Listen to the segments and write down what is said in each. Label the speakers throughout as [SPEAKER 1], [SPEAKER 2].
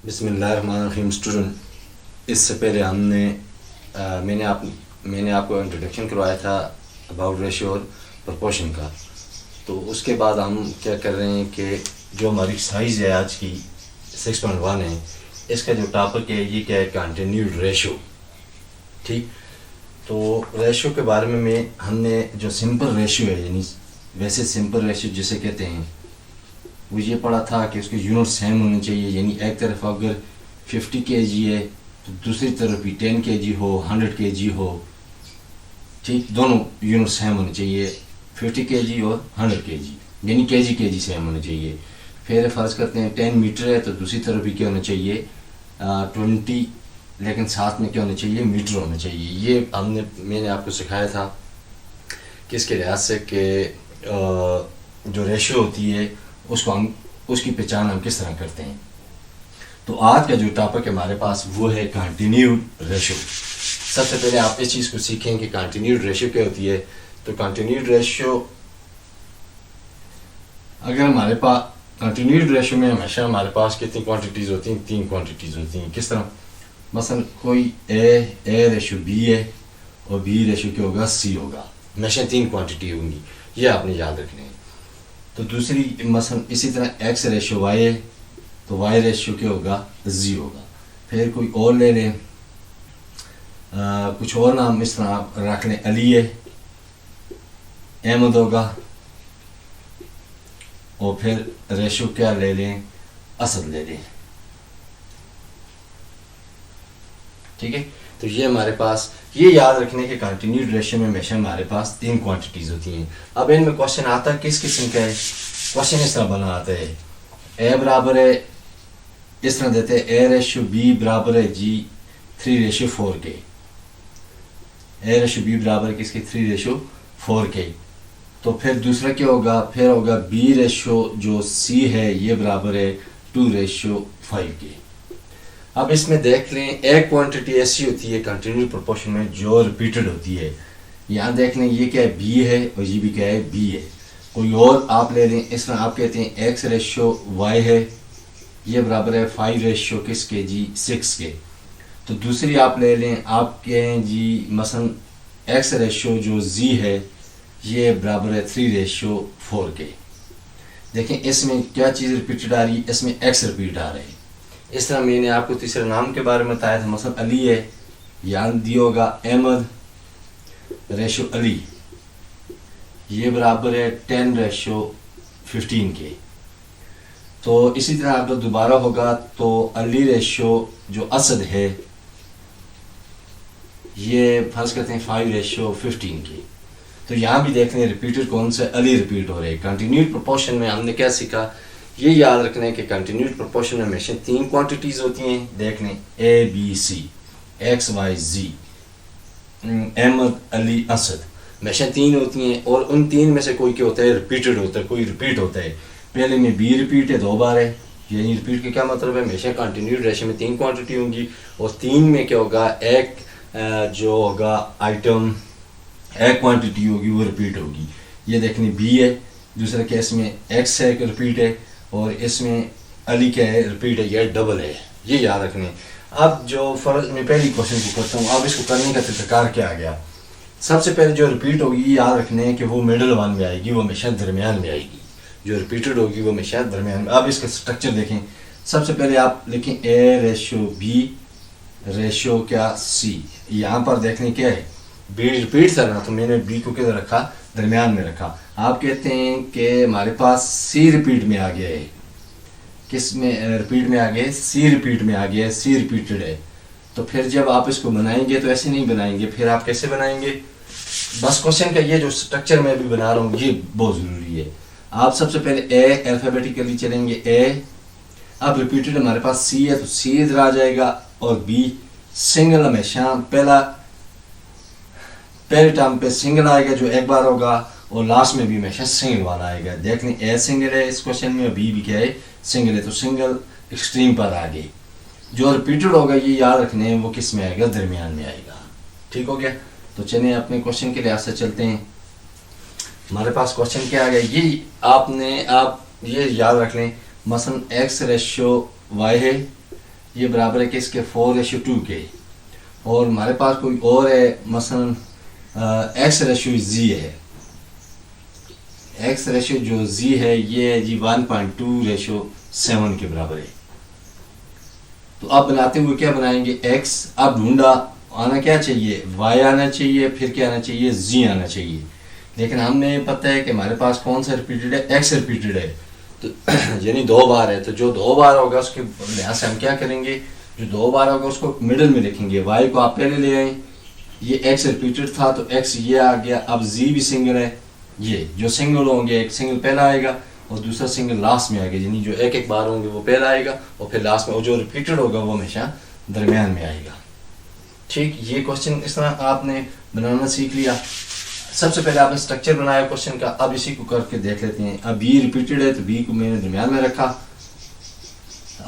[SPEAKER 1] बिस्मिल्लाहिर्रहमानिर्रहीम। स्टूडेंट, इससे पहले मैंने आपको इंट्रोडक्शन करवाया था अबाउट रेशियो और प्रोपोर्शन का। तो उसके बाद हम क्या कर रहे हैं कि जो हमारी साइज़ है आज की 6.1 है, इसका जो टॉपिक है ये क्या है, कंटिन्यूड रेशियो। ठीक, तो रेशियो के बारे में हमने जो सिंपल रेशियो है, यानी वैसे सिंपल रेशियो जिसे कहते हैं, वो ये पढ़ा था कि उसके यूनिट सेम होने चाहिए। यानी एक तरफ अगर 50 kg है तो दूसरी तरफ भी 10 kg हो, 100 kg हो। ठीक, दोनों यूनिट सेम होने चाहिए, 50 kg और 100 kg, यानी kg सेम होने चाहिए। फिर फ़र्ज़ करते हैं 10 मीटर है तो दूसरी तरफ भी क्या होना चाहिए, 20, लेकिन साथ में क्या होना चाहिए, मीटर होना चाहिए। ये मैंने आपको सिखाया था किसके लिहाज से कि जो रेशियो होती है उसकी पहचान हम किस तरह करते हैं। तो आज का जो टॉपिक है हमारे पास वो है कंटिन्यूड रेशियो। सबसे पहले आप इस चीज़ को सीखें कि कंटिन्यूड रेशियो क्या होती है। तो कंटिन्यूड रेशियो, अगर हमारे पास कंटिन्यूड रेशियो में हमेशा हमारे पास कितनी क्वांटिटीज़ होती हैं, 3 क्वांटिटीज़ होती हैं। किस तरह, मसलन कोई ए रेशियो बी है और बी रेशियो क्या होगा, सी होगा। हमेशा 3 क्वांटिटी होंगी, ये आपने याद रखना है। तो दूसरी मसलन इसी तरह एक्स रेशियो वाई है तो वाई रेशियो क्या होगा, जी होगा। फिर कोई और ले लें, कुछ और नाम इस तरह रख लें, अली है, अहमद होगा। और फिर रेशियो क्या ले लें, असद ले लें। ठीक है, तो ये हमारे पास, ये याद रखने के कंटिन्यूड रेशियो में हमेशा हमारे पास 3 क्वांटिटीज़ होती हैं। अब इनमें क्वेश्चन आता है किस किस्म का है। क्वेश्चन इस तरह बना आता है, ए बराबर है, इस तरह देते हैं ए रेशियो बी बराबर है जी 3:4 के। ए रेशियो बी बराबर है किसके, 3:4 के। तो फिर दूसरा क्या होगा, फिर होगा बी रेशियो जो सी है ये बराबर है 2:5 के। अब इसमें देख लें, एक क्वांटिटी ऐसी होती है कंटिन्यूड प्रोपोर्शन में जो रिपीटेड होती है। यहाँ देख लें ये क्या है, बी है, और ये भी क्या है, बी है। कोई और आप ले लें, इस तरह आप कहते हैं एक्स रेशियो वाई है, ये बराबर है 5 किसके जी, 6 के। तो दूसरी आप ले लें, आप कहें जी मसलन एक्स रेशियो जो जी है ये बराबर है 3:4 के। देखें इसमें क्या चीज़ रिपीटेड आ रही है, इसमें एक्स रिपीट आ रहे हैं। इस तरह मैंने आपको तीसरे नाम के बारे में बताया था, मसलन अली है, याद दिया होगा अहमद रेशियो अली, ये बराबर है 10:15 के। तो इसी तरह अगर दोबारा होगा तो अली रेशियो जो असद है ये फर्ज करते हैं 5:15 के। तो यहाँ भी देख लें रिपीटेड कौन सा, अली रिपीट हो रहे हैं। कंटिन्यूड प्रोपोर्शन में हमने क्या सीखा, ये याद रखना है कि कंटिन्यूड प्रोपोर्शन में हमेशा 3 क्वांटिटीज़ होती हैं। देख लें A B C, X Y Z, Ahmad Ali Asad, हमेशा 3 होती हैं। और उन 3 में से कोई क्या होता है, रिपीटेड होता है, कोई रिपीट होता है। पहले में बी रिपीट है 2 बार है, यानी रिपीट का क्या मतलब है, हमेशा कंटिन्यूड रेशियो में 3 क्वांटिटी होंगी। और 3 में क्या होगा, एक जो होगा आइटम, एक क्वांटिटी होगी वो रिपीट होगी। ये देखने बी है, दूसरे केस में एक्स है रिपीट है, और इसमें अली क्या है, रिपीट है, ये डबल है। ये याद रखने। अब जो फर्ज मैं पहली क्वेश्चन को करता हूँ, अब इसको करने का तरीकाकार क्या आ गया। सबसे पहले जो रिपीट होगी याद रखने कि वो मिडल वन में आएगी, वो हमेशा दरमियान में आएगी। जो रिपीटेड होगी वो हमेशा दरमियान में। अब इसका स्ट्रक्चर देखें, सबसे पहले आप लिखें ए रेशियो बी रेशियो क्या सी। यहाँ पर देखने क्या है, बी रिपीट था ना, तो मैंने बी को किधर रखा, दरमियान में रखा। आप कहते हैं कि हमारे पास सी रिपीट में आ गया है, किस में रिपीट में आ गया, सी रिपीट में आ गया है, सी रिपीटेड है। तो फिर जब आप इसको बनाएंगे तो ऐसे नहीं बनाएंगे, फिर आप कैसे बनाएंगे। बस क्वेश्चन का ये जो स्ट्रक्चर मैं भी बना रहा हूँ ये बहुत ज़रूरी है। आप सबसे पहले ए अल्फ़ाबेटिकली चलेंगे, ए, अब रिपीटेड हमारे पास सी है तो सी इधर आ जाएगा, और बी सिंगल, हमेशा पहले टर्म पे सिंगल आएगा जो एक बार होगा, और लास्ट में भी हमेशा सिंगल वाला आएगा। देख लें ए सिंगल है इस क्वेश्चन में, बी भी क्या है, सिंगल है, तो सिंगल एक्सट्रीम पर आ गई। जो रिपीटेड होगा ये याद रखने वो किस में आएगा, दरमियान में आएगा। ठीक हो गया। तो चलिए अपने क्वेश्चन के लिहाज से चलते हैं। हमारे पास क्वेश्चन क्या आ गया, ये आप ये याद रख लें, मसलन एक्स रेशियो वाई है ये बराबर है किसके 4:2 के, और हमारे पास कोई और है मसलन x रेशो z है, x रेशो जो z है ये है जी 1.2:7 के बराबर है। तो अब बनाते हुए क्या बनाएंगे x, अब ढूंढा आना क्या चाहिए y आना चाहिए, फिर क्या आना चाहिए z आना चाहिए, लेकिन हमने पता है कि हमारे पास कौन सा रिपीटेड है, x रिपीटेड है, तो यानी 2 बार है, तो जो 2 बार होगा उसके लिहाज से हम क्या करेंगे, जो 2 बार होगा उसको मिडिल में लिखेंगे, y को आप पहले ले आए, ये x रिपीटेड था तो x ये आ गया, अब z भी सिंगल है, ये जो सिंगल होंगे एक सिंगल पहला आएगा और दूसरा सिंगल लास्ट में आएगा, यानी जो एक बार होंगे वो पहला आएगा और फिर लास्ट में, और जो रिपीटेड होगा वो हमेशा दरमियान में आएगा। ठीक, ये क्वेश्चन इस तरह आपने बनाना सीख लिया। सबसे पहले आपने स्ट्रक्चर बनाया क्वेश्चन का, अब इसी को करके देख लेते हैं। अब b रिपीटेड है तो b को मैंने दरमियान में रखा,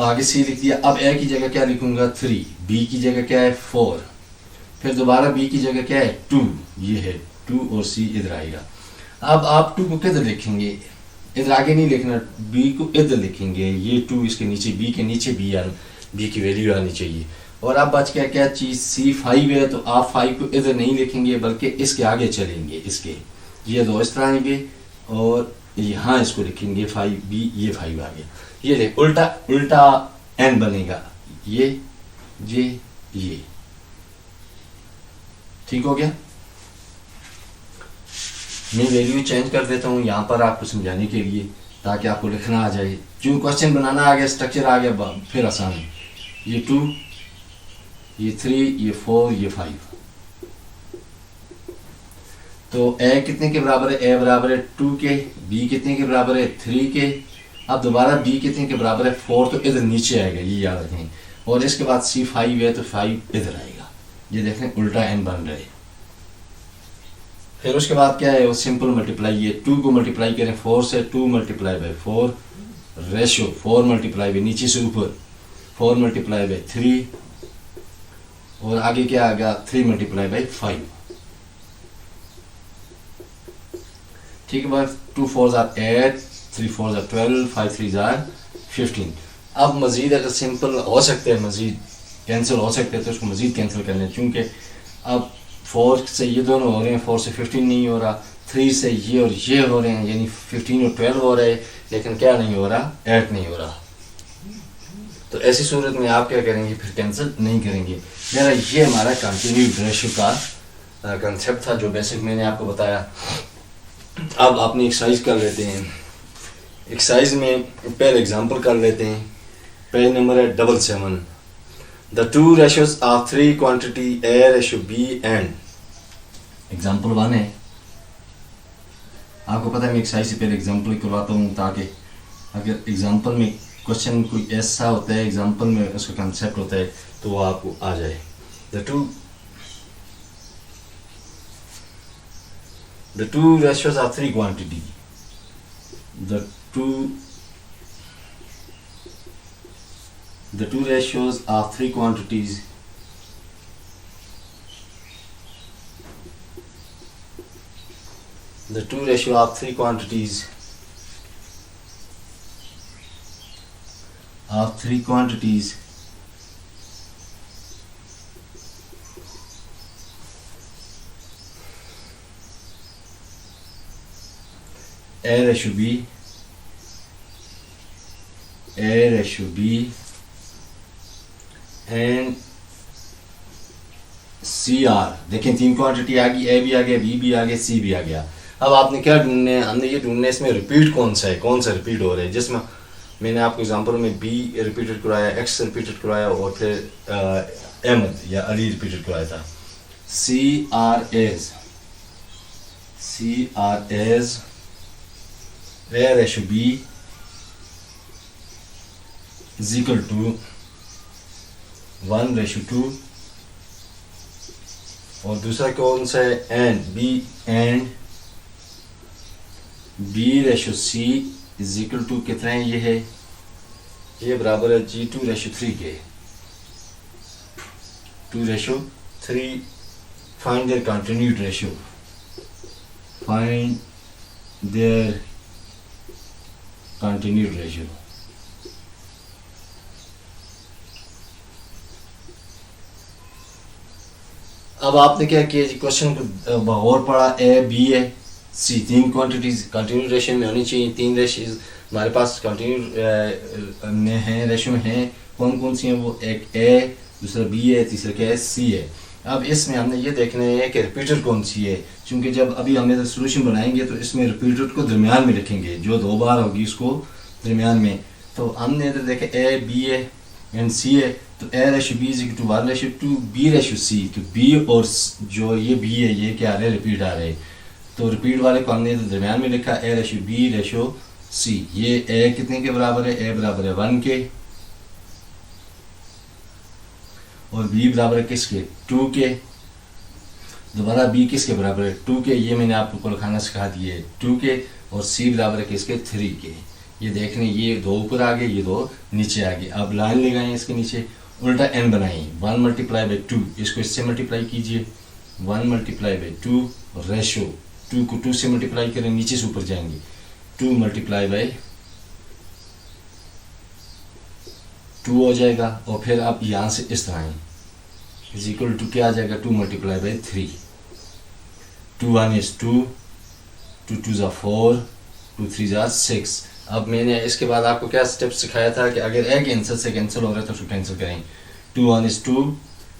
[SPEAKER 1] आगे c लिख दिया। अब a की जगह क्या लिखूंगा 3, b की जगह क्या है 4, फिर दोबारा b की जगह क्या है 2, ये है 2 और c इधर आएगा। अब आप 2 को किधर लिखेंगे, इधर आगे नहीं लिखना, b को इधर लिखेंगे, ये 2 इसके नीचे, b के नीचे b की वैल्यू आनी चाहिए। और अब बच गया क्या चीज़, c5 है तो आप 5 को इधर नहीं लिखेंगे बल्कि इसके आगे चलेंगे, इसके ये 2 इस तरह आएंगे और यहाँ इसको लिखेंगे 5b, ये 5 आ गया, ये देख उल्टा उल्टा n बनेगा, ये ठीक हो गया। मैं वैल्यू चेंज कर देता हूँ यहाँ पर आपको समझाने के लिए, ताकि आपको लिखना आ जाए, जो क्वेश्चन बनाना आ गया, स्ट्रक्चर आ गया, फिर आसान है। ये 2, ये 3, ये 4, ये 5, तो a कितने के बराबर है, a बराबर है 2 के, b कितने के बराबर है 3 के, अब दोबारा b कितने के बराबर है 4, तो इधर नीचे आएगा, ये याद रखें, और इसके बाद c5 है तो 5 इधर आएगा, ये देखें उल्टा n बन रहा है। फिर उसके बाद क्या है, वो सिंपल मल्टीप्लाई, ये 2 को मल्टीप्लाई करें 4 से, 2 multiply by 4 ratio 4 multiply by नीचे से ऊपर 4 मल्टीप्लाई बाई 3, और आगे क्या आ गया 3 मल्टीप्लाई बाई 5। ठीक है, बस 2 4s are 8, 3 4s are 12, 5 3s are 15। अब मजीद अगर सिंपल हो सकते हैं, मजीद कैंसिल हो सकते हैं तो उसको मजीद कैंसिल करना है, क्योंकि अब 4 से ये दोनों हो रहे हैं, 4 से 15 नहीं हो रहा, 3 से ये और ये हो रहे हैं, यानी 15 और 12 हो रहे हैं, लेकिन क्या नहीं हो रहा, 8 नहीं हो रहा। तो ऐसी सूरत में आप क्या करेंगे, फिर कैंसिल नहीं करेंगे। यार ये हमारा कंटिन्यूड रेशो का कंसेप्ट था जो बेसिक मैंने आपको बताया। अब अपनी एक्सरसाइज कर लेते हैं। एक्सरसाइज में पहले एग्जांपल कर लेते हैं। पेज नंबर है 77। The two ratios are three quantity A:B and example 1 है। आपको पता है मैं एक्सरसाइज से पहले एग्जांपल करवाता हूँ, ताकि अगर एग्जांपल में क्वेश्चन कोई ऐसा होता है, एग्जांपल में उसका कंसेप्ट होता है, तो वो आपको आ जाए। The two ratios are three quantity. The two ratios are three quantities. The two ratios are three quantities. A:B and CR। देखें 3 क्वांटिटी आ गई, A भी आ गया, B भी आ गया, C भी आ गया। अब आपने क्या ढूंढना है, हमने ये ढूंढना है इसमें रिपीट कौन सा है, कौन सा रिपीट हो रहा है। जिसमें मैंने आपको एग्जांपल में B रिपीटेड कराया, X रिपीटेड कराया और फिर अहमद या अली रिपीटेड कराया था। CR as A:B is equal to 1:2, और दूसरा कौन सा है, and B:C is equal to कितना है, ये है, ये बराबर है G2:3 के, 2:3। find their continued ratio, अब आपने क्या किया जी, क्वेश्चन को और पढ़ा, ए बी है सी, तीन क्वांटिटीज कंटिन्यू रेशियो में होनी चाहिए। तीन रेशियोज हमारे पास कंटिन्यू में हैं, रेशियो में हैं, कौन कौन सी हैं वो, एक ए, दूसरा बी है, तीसरा क्या है सी है। अब इसमें हमने ये देखना है कि रिपीटर कौन सी है, क्योंकि जब अभी हमें सोल्यूशन बनाएंगे तो इसमें रिपीटर को दरमियान में रखेंगे, जो दो बार होगी उसको दरमियान में। तो हमने इधर देखे ए बी है एंड सी है, तो A ratio B is to 1:2, B ratio C, तो बी और जो ये बी है ये क्या आ रहे हैं, रिपीट आ रहे हैं। तो रिपीट वाले को हमने इधर दरमियान में लिखा, ए रेशो बी रेशो सी। ये ए कितने के बराबर है, ए बराबर है 1 के, और बी बराबर है किसके, 2 के। दोबारा बी किसके बराबर है, 2 के, ये मैंने आपको लिखाना सिखा दिए 2 के, और सी बराबर है किसके, 3 के। ये देखने, ये दो ऊपर आ गए, ये दो नीचे आ गए। अब लाइन लगाएं इसके नीचे, उल्टा n बनाएं, 1 × 2, इसको इससे मल्टीप्लाई कीजिए, 1 × 2, रेशो 2 को 2 से मल्टीप्लाई करें, नीचे से ऊपर जाएंगे, 2 × 2 हो जाएगा। और फिर आप यहाँ से इस तरह इज इक्वल टू क्या आ जाएगा, 2 × 3, 2 1 is 2, 2 2 is 4, 2 3 is 6। अब मैंने इसके बाद आपको क्या स्टेप सिखाया था कि अगर एक आंसर से कैंसिल हो रहा है तो उसको कैंसिल करें। 2 1 is 2,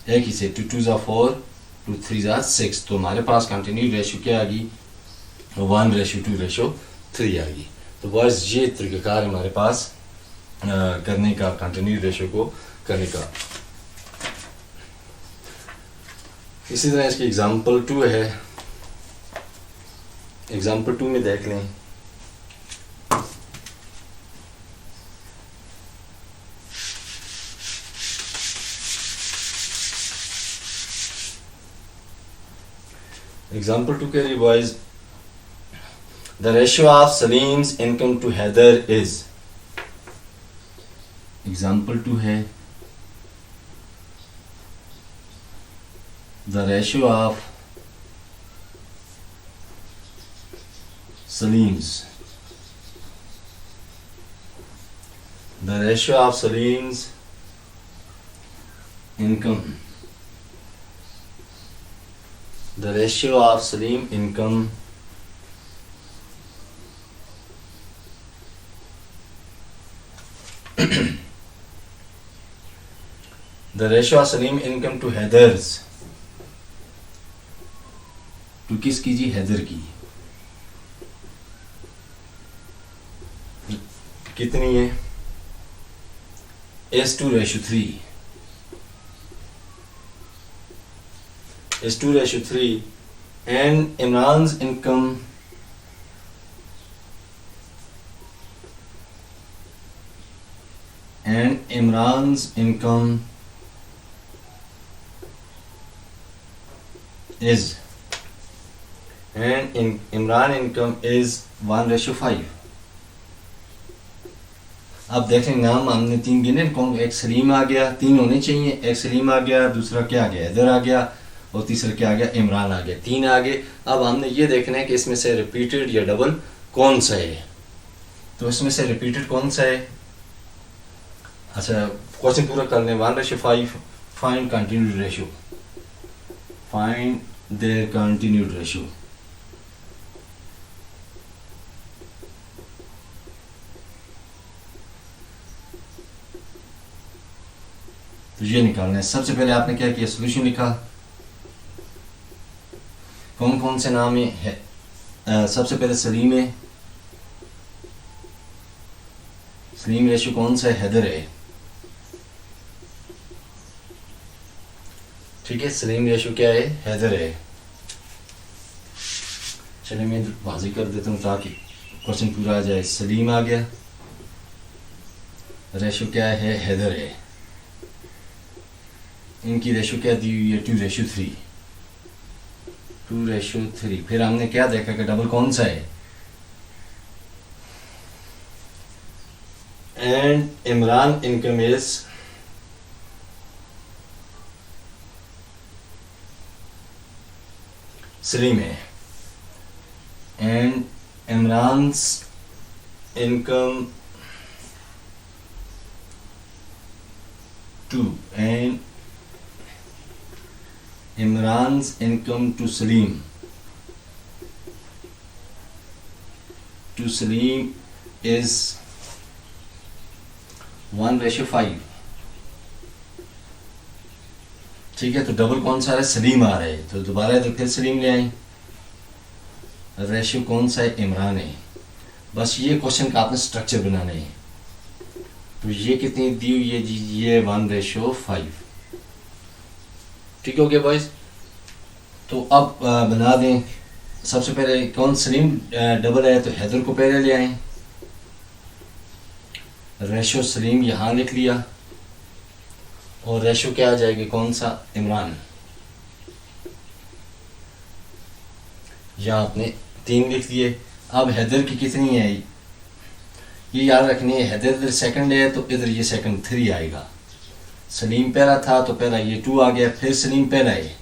[SPEAKER 1] एक ही से 2 2 is 4, 2 3 is 6। तो हमारे पास कंटिन्यू रेशियो क्या आ गई, 1:2:3 आ गई। तो बस ये तरीक़ाकार हमारे पास करने का, कंटिन्यू रेशियो को करने का। इसी तरह इसकी एग्जांपल 2 है, एग्जांपल 2 में देख लें। एग्जांपल 2 के लिए boys, the ratio of Salim's income to Haider is, example 2 है, the ratio of Salim's, the ratio of Salim's income, the ratio of Salim income the ratio of Salim income to Heather's, तो किसकी जी, हैदर की, कितनी है, S2:3, S2:3, and Imran's income is, and Imran income is 1:5। अब देखें नाम हमने 3 गिने, कौन, एक सलीम आ गया, 3 होने चाहिए, एक सलीम आ गया, दूसरा क्या आ गया, हैदर आ गया, और तीसरा क्या आ गया, इमरान आ गया, 3 आ गए। अब हमने ये देखना है कि इसमें से रिपीटेड या डबल कौन सा है। तो इसमें से रिपीटेड कौन सा है, अच्छा क्वेश्चन पूरा कर लें। 1:5, find continued ratio, find their continued ratio. तो ये निकालना है। सबसे पहले आपने क्या किया, सोल्यूशन लिखा, कौन कौन से नाम है, सबसे पहले सलीम है, सलीम रेशियो कौन सा है, हैदर है, ठीक है, सलीम रेशियो क्या है, हैदर है। चलिए मैं वाज़ेह कर देता हूँ ताकि क्वेश्चन पूरा आ जाए। सलीम आ गया, रेशियो क्या है, हैदर है, इनकी रेशियो क्या दी हुई है, 2:3, 2:3। फिर हमने क्या देखा कि डबल कौन सा है, and Imran income is Salim है, and Imran's income 2, and Imran's income to Salim is 1:5। ठीक है, तो डबल कौन सा है, सलीम आ रहा है, तो दोबारा इधर फिर सलीम ले आए। रेशियो कौन सा है, इमरान है। बस ये क्वेश्चन का आपने स्ट्रक्चर बनाना है। तो ये कितनी दी हुई है जी, ये 1:5। ठीक हो गया बॉयज। तो अब बना दें। सबसे पहले कौन सलीम डबल है, तो हैदर को पहले ले आए। रेशो सलीम यहाँ लिख लिया और रेशो क्या आ जाएगी, कौन सा, इमरान। यहाँ आपने 3 लिख दिए। अब हैदर की कितनी है ये याद रखनी है। हैदर इधर सेकंड है तो इधर ये सेकंड 3 आएगा। सलीम पहला था तो पहला ये 2 आ गया, फिर सलीम पहला है,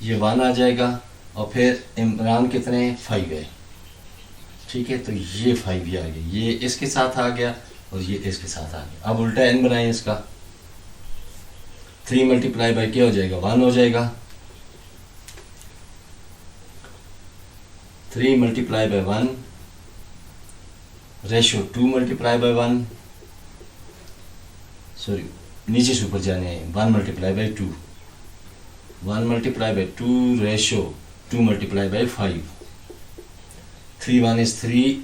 [SPEAKER 1] ये 1 आ जाएगा, और फिर इमरान कितने 5 है। ठीक है, तो ये 5 ही आ गया, ये इसके साथ आ गया और ये इसके साथ आ गया। अब उल्टा n बनाएं इसका। 3 मल्टीप्लाई बाई क्या हो जाएगा, 1 हो जाएगा। 3 multiply by 1, ratio 2 multiply by 1, sorry नीचे से ऊपर जाने हैं, 1 multiply by 2, 1 multiply by 2, ratio 2 multiply by 5, 3 1 is 3,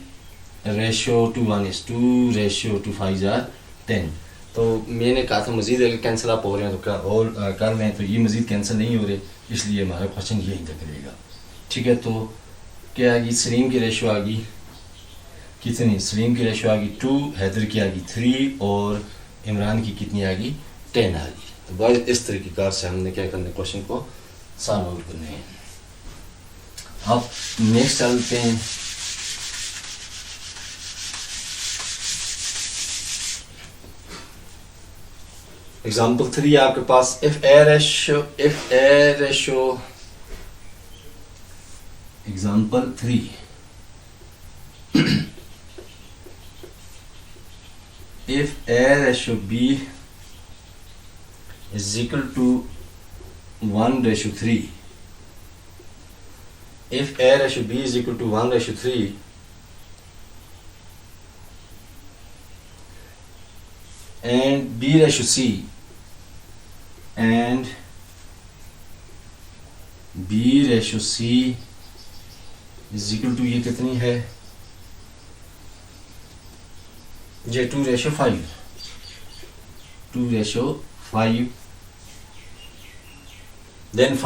[SPEAKER 1] ratio 2 1 is 2, ratio 2 5 are 10। तो मैंने कहा था मज़ीद अगर कैंसिल आप हो रहे हैं तो क्या और कर लें, तो ये मज़ीद कैंसिल नहीं हो रहे, इसलिए हमारा क्वेश्चन यहीं तक रहेगा। ठीक है, तो क्या आ गई, सलीम की रेशो आ गई कितनी, सलीम की रेशो आ गई 2, हैदर की आ गई 3 और इमरान की कितनी आ गई, 10 आ गई। तो बहुत इस तरीक़ेकार से हमने क्या करना, क्वेश्चन को सॉल्व आउट करने हैं। अब नेक्स्ट चलते हैं। एग्जाम्पल 3 आपके पास, if A ratio example 3 if A ratio B is equal to 1:3, if A ratio B is equal to 1:3 and B ratio C and B ratio C is equal to ये कितनी है, ये 2:5, 2:5, then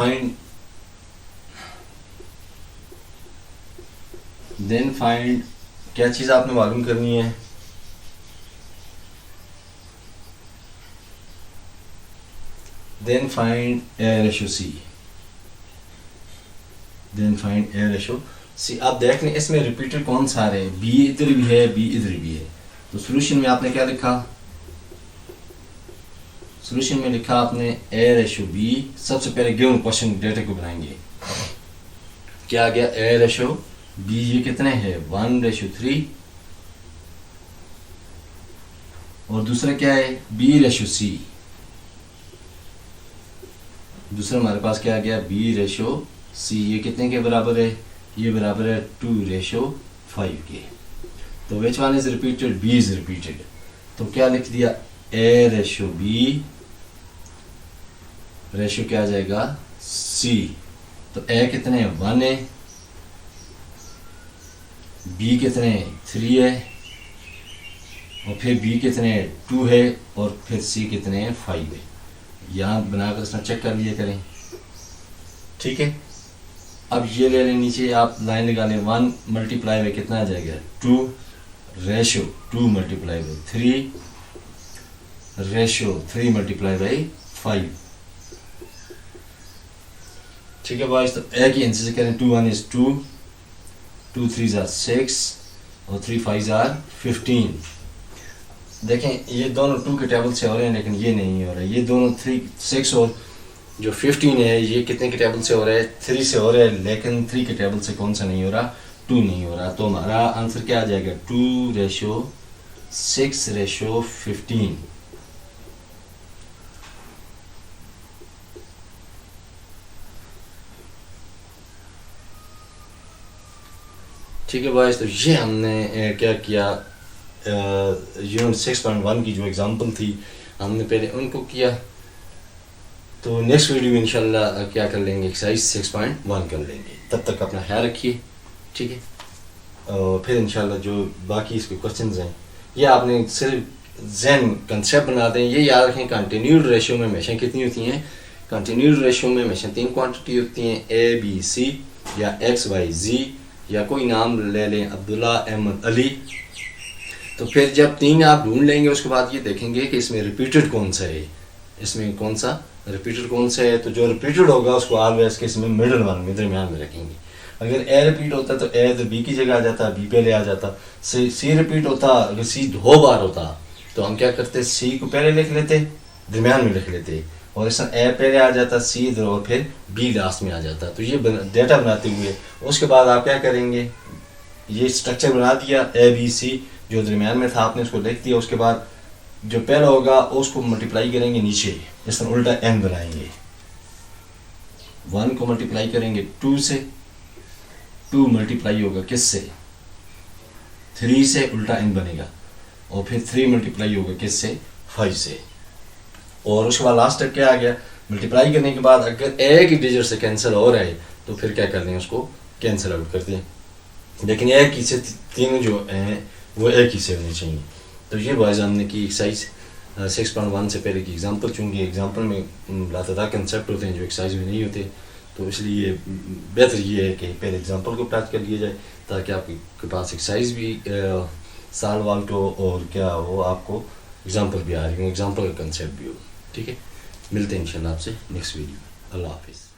[SPEAKER 1] find क्या चीज़ आपने मालूम करनी है, then find A ratio C, then find A ratio C। आप देख लें इसमें रिपीटर कौन सा है, B इधर भी है, B इधर भी है। तो सॉल्यूशन में आपने क्या लिखा, सॉल्यूशन में लिखा आपने A रेशो B। सबसे पहले गिवन क्वेश्चन डेटा को बनाएंगे, क्या आ गया, A रेशो B ये कितने हैं, 1:3, और दूसरा क्या है, B रेशो C। दूसरा हमारे पास क्या आ गया, B रेशो C, ये कितने के बराबर है, ये बराबर है 2:5 के। तो which one is repeated, B is repeated. तो क्या लिख दिया, A रेशो B रेशो क्या आ जाएगा, C। तो A कितने हैं, 1 है, B कितने हैं, 3 है, और फिर B कितने हैं, 2 है, और फिर C कितने हैं, 5 है। यहाँ बनाकर इसमें चेक कर लिए करें। ठीक है, अब ये ले लें, नीचे आप लाइन लगा लें, 1 मल्टीप्लाई बाई कितना आ जाएगा, 2, ratio 2 multiply by 3, ratio 3 multiply by 5। ठीक है बॉयज, तो एक ही आंसर से करें, 2 1 is 2, 2 3s are 6 और 3 5s are 15। देखें ये दोनों 2 के टेबल से हो रहे हैं, लेकिन ये नहीं हो रहा है। ये दोनों 3 6 और जो 15 है ये कितने के टेबल से हो रहा है, 3 से हो रहा है, लेकिन 3 के टेबल से कौन सा नहीं हो रहा, 2 नहीं हो रहा। तो हमारा आंसर क्या आ जाएगा, 2:6:15। ठीक है बॉयज़, तो ये हमने क्या किया, यूनिट 6.1 की जो एग्जांपल थी हमने पहले उनको किया। तो नेक्स्ट वीडियो में इंशाल्लाह क्या कर लेंगे, एक्सरसाइज 6.1 कर लेंगे। तब तक अपना ख्याल रखिए, ठीक है। और फिर इंशाल्लाह जो बाकी इसके क्वेश्चंस हैं ये आपने सिर्फ जहन कंसेप्ट बना दें। ये याद रखें कंटिन्यूड रेशियो में हमेशा कितनी होती हैं, कंटिन्यूड रेशियो में हमेशा 3 क्वांटिटी होती हैं, ए बी सी या एक्स वाई जी, या कोई नाम ले लें अब्दुल्ला अहमद अली। तो फिर जब 3 आप ढूंढ लेंगे उसके बाद ये देखेंगे कि इसमें रिपीटेड कौन सा है, इसमें कौन सा रिपीटेड कौन सा है। तो जो रिपीटेड होगा उसको ऑलवेज के इसमें मिडल वन में दरमियान में रखेंगे। अगर ए रिपीट होता तो ए तो बी की जगह आ जाता, बी पहले आ जाता। सी रिपीट होता, अगर सी 2 बार होता तो हम क्या करते, सी को पहले लिख लेते, दरमियान में लिख लेते, और इस ए पहले आ जाता, सी इधर और फिर बी लास्ट में आ जाता। तो ये डेटा बनाते हुए उसके बाद आप क्या करेंगे, ये स्ट्रक्चर बना दिया ए बी सी, जो दरमियान में था आपने उसको लिख दिया। उसके बाद जो पहला होगा उसको मल्टीप्लाई करेंगे नीचे, इस तरह उल्टा एन बनाएंगे। 1 को मल्टीप्लाई करेंगे 2 से, 2 मल्टीप्लाई होगा किससे, 3 से, उल्टा एन बनेगा। और फिर 3 मल्टीप्लाई होगा किससे, 5 से। और उसके बाद लास्ट तक क्या आ गया, मल्टीप्लाई करने के बाद अगर एक ही डिजिट से कैंसिल हो रहा है तो फिर क्या करते हैं, उसको कैंसिल आउट करते हैं। लेकिन एक ही से तीनों जो हैं वो एक ही से होनी चाहिए। तो ये बॉयज़ हमने की एक्सरसाइज 6.1 से पहले की एग्जांपल, चूँकि एग्जांपल में लातादार कंसेप्ट होते हैं जो एक्सरसाइज में नहीं होते, तो इसलिए बेहतर ये है कि पहले एग्जांपल को प्राप्त कर लिया जाए ताकि आपके पास एक्सरसाइज भी सॉल्व आउट हो और क्या हो, आपको एग्जांपल भी आ रही हो, एग्जांपल का कंसेप्ट भी हो। ठीक है, मिलते हैं इंशाल्लाह आपसे नेक्स्ट वीडियो। अल्लाह हाफिज़।